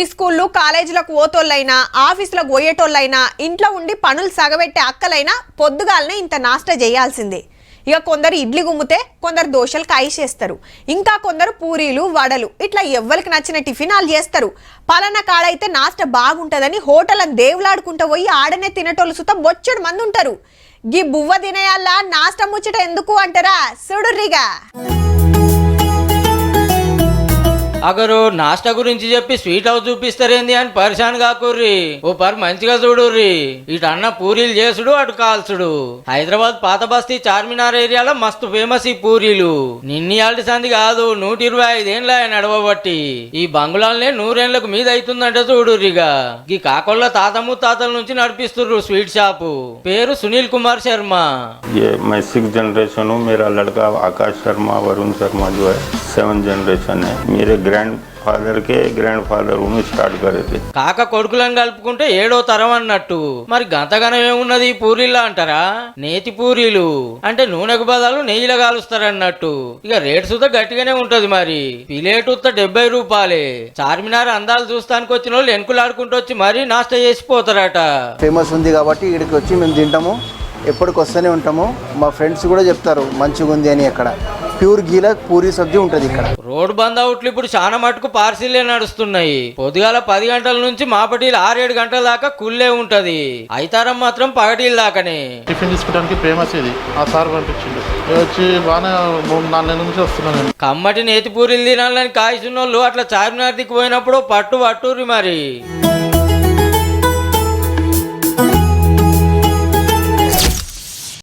ఈ స్కూళ్ళు కాలేజీలకు పోతోళ్ళైనా ఆఫీసులకు పోయేటోళ్ళైనా ఇంట్లో ఉండి పనులు సగబెట్టే అక్కలైనా పొద్దుగాలనే ఇంత నాష్ట చేయాల్సిందే. ఇక కొందరు ఇడ్లీ గుమ్మితే కొందరు దోశలు కాయిచేస్తారు, ఇంకా కొందరు పూరీలు వడలు ఇట్లా ఎవ్వరికి నచ్చిన టిఫిన్ వాళ్ళు చేస్తారు. పలానా కాడైతే నాష్ట బాగుంటుందని హోటళ్ళని దేవులాడుకుంటూ పోయి ఆడనే తినేటోళ్ళు సుత బొచ్చడు మంది ఉంటారు. గీ బువ్వ తినేయాల నాష్ట ముచ్చట ఎందుకు అంటారా? చూడుర్రిగా. అగరు నాస్టా గురించి చెప్పి స్వీట్ హౌస్ చూపిస్తారేంది అని పరిశాన్ కాకుర్రి. ఓ పర్ మంచిగా చూడుర్రి. ఇటు అన్న పూరీలు చేసుడు అటు కాల్చుడు. హైదరాబాద్ పాత బస్తీ చార్మినార్ ఏరియాలో మస్తు ఫేమస్ ఈ పూరీలు. నిన్ని ఆల్టి సంది కాదు, 125 ఏండ్ల నడవబట్టి ఈ బంగుళాలనే 100 ఏళ్లకు మీద అవుతుందంటే చూడుర్రిగా. ఈ కాకొల్ల తాత ముత్తాతల నుంచి నడిపిస్తుర్రు స్వీట్ షాపు. పేరు సునీల్ కుమార్ శర్మ. मैं 6 जनरेशन हूँ. मेरा लड़का आकाश शर्मा वरुण शर्मा जो है 7 जनरेशन है. मेरे గ్రాండ్ ఫాదర్ స్టార్ట్ కరేది. కాక కొడుకులను కలుపుకుంటే 7వ తరం అన్నట్టు. మరి గంతగానం ఏమున్నది పూరీలా అంటారా? నేతి పూరీలు అంటే నూనెకు బదులు నెయ్యిలో కాలుస్తారన్నట్టు. ఇక రేట్ సుతా గట్టిగానే ఉంటది. మరి ప్లేట్ 70 రూపాయలే. చార్మినార్ అందాలు చూస్తానికి వచ్చిన వాళ్ళు ఎనుకులాడుకుంటూ వచ్చి మరీ నాస్టా చేసిపోతారట. ఫేమస్ ఉంది కాబట్టి ఇక్కడికి వచ్చి మేము తింటాము, ఎప్పటికి వస్తూనే ఉంటాము. మా ఫ్రెండ్స్ కూడా చెప్తారు మంచిగా ఉంది అని. అక్కడ ప్యూర్ గీల పూరి సబ్జీ ఉంటది. ఇక్కడ రోడ్ బంద్ అవుట్లు ఇప్పుడు చాలా మటుకు పార్సిలే నడుస్తున్నాయి. పొద్దుగాల 10 గంటల నుంచి మాపటీలు 6-7 గంటల దాకా కుల్లే ఉంటది. అయితారం మాత్రం పగటీల దాకానే. టిఫిన్ తీసుకోవడానికి ఫేమస్ ఇది. ఆ సార్ పంపించిండు. వచ్చి బాగానే 3-4 నెలల నుంచి వస్తున్నాను. కమ్మటి నేతి పూరీలు తినాలని కాయిస్తున్న వాళ్ళు అట్లా చార్మినార్ దిక్కు పోయినప్పుడు పట్టుర్రి మరి.